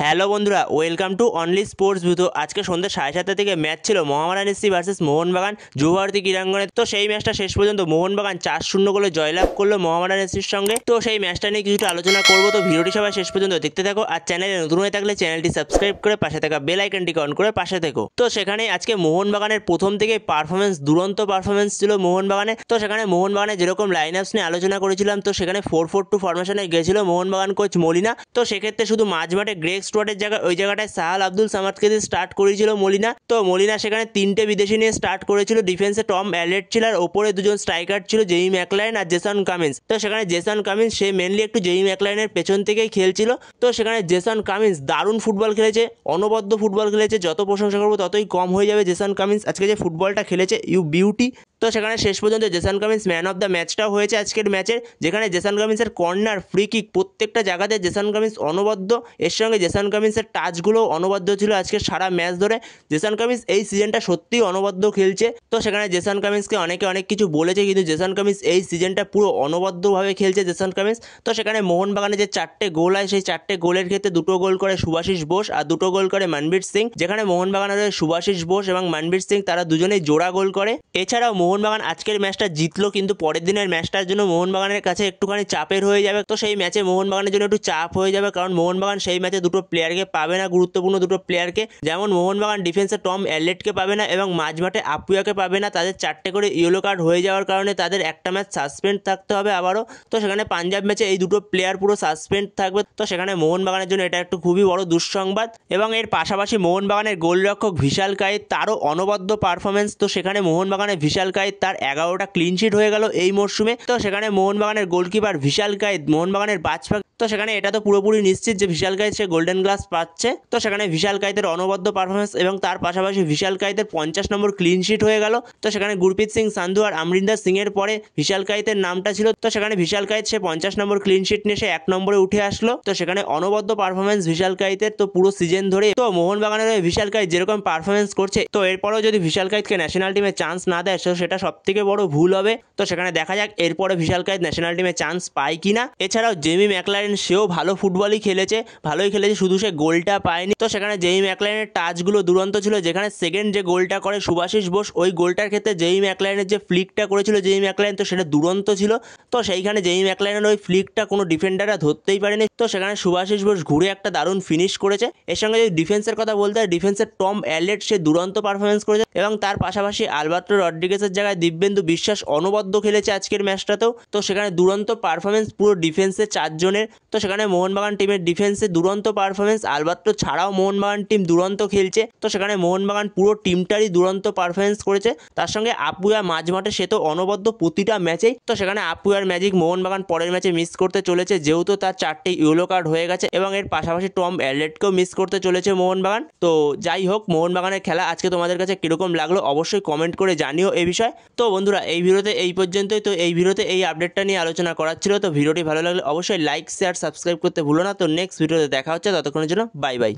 Hello বন্ধুরা, welcome to only sports view. তো আজকে সন্ধ্যে 7:30 থেকে ম্যাচ ছিল মোহামেডান এসসি ভার্সেস মোহনবাগান যুবভারতী ক্রীড়াঙ্গনে। তো সেই ম্যাচটা শেষ পর্যন্ত মোহনবাগান 4-0 গোলে জয়লাভ করলো মোহামেডান এসসির সঙ্গে। তো সেই ম্যাচটা নিয়ে কিছুটা আলোচনা করবো, তো ভিডিওটি সবাই শেষ পর্যন্ত দেখতে থাকো। আর চ্যানেলে নতুন হয়ে থাকলে চ্যানেলটি সাবস্ক্রাইব করে পাশে থাকা বেল আইকনটিকে অন করে পাশে থেকো। তো সেখানে আজকে মোহনবাগানের প্রথম থেকে পারফরমেন্স, দুরন্ত পারফরমেন্স ছিল মোহনবাগানে। তো সেখানে মোহনবাগানে যেরকম লাইন আপস নিয়ে আলোচনা করেছিলাম, তো সেখানে 4-4-2 ফরমেশনে গেছিল মোহনবাগান কোচ মলিনা। তো সেক্ষেত্রে শুধু মাঝমাঠে গ্রেগ স্টুয়ার্টের জায়গায় ওই জায়গাটায় সাহাল আব্দুল সামাদকে দিয়ে স্টার্ট করেছিল মলিনা। তো মলিনা সেখানে 3টে বিদেশি নিয়ে স্টার্ট করেছিল। ডিফেন্সে টম অ্যালেট ছিল, আর ওপরে দুজন স্ট্রাইকার ছিল, জেমি ম্যাকলাইন আর জেসন কামিন্স। তো সেখানে জেসন কামিন্স সে মেনলি একটু জেমি ম্যাকলাইনের পেছন থেকেই খেলছিল। তো সেখানে জেসন কামিন্স দারুণ ফুটবল খেলেছে, অনবদ্য ফুটবল খেলেছে। যত প্রশংসা করবো ততই কম হয়ে যাবে। জেসন কামিন্স আজকে যে ফুটবলটা খেলেছে, ইউ বিউটি। তো সেখানে শেষ পর্যন্ত Jason Cummins man of the ম্যাচটাও হয়েছে আজকের ম্যাচের, যেখানে জেসন কামিন্সের কর্নার, ফ্রি কিক, প্রত্যেকটা জায়গাতে জেসন কামিন্স অনবদ্য। এর সঙ্গে জেসন কামিন্সের টাচগুলো অনবদ্য ছিল আজকে সারা ম্যাচ ধরে। জেসন কামিন্স এই সিজনটা সত্যিই অনবদ্য খেলছে। তো সেখানে জেসন কামিন্সকে অনেকে অনেক কিছু বলেছে, কিন্তু জেসন কামিন্স এই সিজনটা পুরো অনবদ্যভাবে খেলছে জেসন কামিন্স। তো সেখানে মোহনবাগানে যে 4টে গোল হয়, সেই 4টে গোলের ক্ষেত্রে 2টো গোল করে সুভাশিস বোস আর 2টো গোল করে মনবীর সিং। যেখানে মোহনবাগানের সুভাশিস বোস এবং মনবীর সিং তারা দুজনেই জোড়া গোল করে। এছাড়াও মোহনবাগান আজকের ম্যাচটা জিতলো, কিন্তু পরের দিনের ম্যাচটার জন্য মোহনবাগানের কাছে একটুখানি চাপের হয়ে যাবে। তো সেই ম্যাচে মোহনবাগানের জন্য একটু চাপ হয়ে যাবে, কারণ মোহনবাগান সেই ম্যাচে 2টো প্লেয়ারকে পাবে না, গুরুত্বপূর্ণ 2টো প্লেয়ারকে। যেমন মোহনবাগান ডিফেন্সে টম অ্যালেটকে পাবে না এবং মাঝমাঠে আপুয়াকে পাবে না। তাদের 4টে করে ইয়েলো কার্ড হয়ে যাওয়ার কারণে তাদের একটা ম্যাচ সাসপেন্ড থাকতে হবে আবারও। তো সেখানে পাঞ্জাব ম্যাচে এই 2টো প্লেয়ার পুরো সাসপেন্ড থাকবে। তো সেখানে মোহনবাগানের জন্য এটা একটু খুবই বড় দুঃসংবাদ। এবং এর পাশাপাশি মোহনবাগানের গোলরক্ষক ভিশাল কায়েত, তারও অনবদ্য পারফরমেন্স। তো সেখানে মোহনবাগানের ভিশাল কায়েত তার 11টা ক্লিন শিট হয়ে গেল এই মরশুমে। তো সেখানে মোহনবাগানের গোলকিপার ভিশাল কায়েত মোহনবাগানের বাজপাক। তো সেখানে এটা তো পুরোপুরি নিশ্চিত যে ভিশাল কায়েত সে গোল্ডেন গ্লাস পাচ্ছে। তো সেখানে ভিশাল কায়েতের অনবদ্য পারফরমেন্স এবং তার পাশাপাশি ভিশাল কায়েতের 50 নম্বর ক্লিন শিট হয়ে গেল। তো সেখানে গুরপ্রীত সিং সান্ধু আর অমরিন্দর সিং এর পরে ভিশাল কায়েতের নামটা ছিল। তো সেখানে ভিশাল কায়েত সে 50 নম্বর ক্লিন শিট নিয়ে সে 1 নম্বরে উঠে আসলো। তো সেখানে অনবদ্য পারফরমেন্স ভিশাল কায়েতের তো পুরো সিজন ধরে। তো মোহনবাগানের ভিশাল কায়েত যেরকম পারফরমেন্স করছে, তো এরপরেও যদি ভিশাল কায়েতকে ন্যাশনাল টিমে চান্স না দেয়, তো সেটা সব থেকে বড় ভুল হবে। তো সেখানে দেখা যাক এরপরে ভিশাল কায়েত ন্যাশনাল টিমে চান্স পায় কিনা। এছাড়াও জেমি ম্যাকলারেন সেও ভালো ফুটবলই খেলেছে, ভালোই খেলেছে, শুধু সে গোলটা পায়নি। তো সেখানে জেমি ম্যাকলারেনের টাচগুলো দুরন্ত ছিল। যেখানে সেকেন্ড যে গোলটা করে সুভাশিস বোস, ওই গোলটার ক্ষেত্রে জেমি ম্যাকলারেনের যে ফ্লিকটা করেছিল জেমি ম্যাকলারেন, তো সেটা দুরন্ত ছিল। তো সেইখানে জেমি ম্যাকলারেনের ওই ফ্লিকটা কোনো ডিফেন্ডাররা ধরতেই পারেনি। তো সেখানে সুভাশিস বোস ঘুরে একটা দারুণ ফিনিশ করেছে। এর সঙ্গে যদি ডিফেন্সের কথা বলতে হয়, ডিফেন্সের টম অ্যালেট সে দুরন্ত পারফরমেন্স করেছে এবং তার পাশাপাশি আলবার্টো রড্রিগেসের জায়গায় দিব্যেন্দু বিশ্বাস অনবদ্য খেলেছে আজকের ম্যাচটাতেও। তো সেখানে দুরন্ত পারফরমেন্স পুরো ডিফেন্সে 4 জনের। তো সেখানে মোহনবাগান টিমের ডিফেন্সে দুরন্ত পারফরমেন্স, আলবার্টো ছাড়াও মোহনবাগান টিম দুরন্ত খেলছে। তো সেখানে মোহনবাগান পুরো টিমটারই দুরন্ত পারফরমেন্স করেছে। তার সঙ্গে আপুয়া মাঝমাঠে সে তো অনবদ্য প্রতিটা ম্যাচেই। তো সেখানে আপুয়ার ম্যাজিক মোহনবাগান পরের ম্যাচে মিস করতে চলেছে, যেহেতু তার 4টে ইয়েলো কার্ড হয়ে গেছে এবং এর পাশাপাশি টম অ্যালেটকেও মিস করতে চলেছে মোহনবাগান। তো যাই হোক, মোহনবাগানের খেলা আজকে তোমাদের কাছে কিরকম লাগলো অবশ্যই কমেন্ট করে জানিও এই বিষয়। তো বন্ধুরা, এই ভিডিওতে এই পর্যন্তই। তো এই ভিডিওতে এই আপডেটটা নিয়ে আলোচনা করার ছিল। তো ভিডিওটি ভালো লাগলে অবশ্যই লাইক, শেয়ার, সাবস্ক্রাইব করতে ভুলো না। তো নেক্সট ভিডিওতে দেখা হচ্ছে, ততক্ষণের জন্য বাই বাই।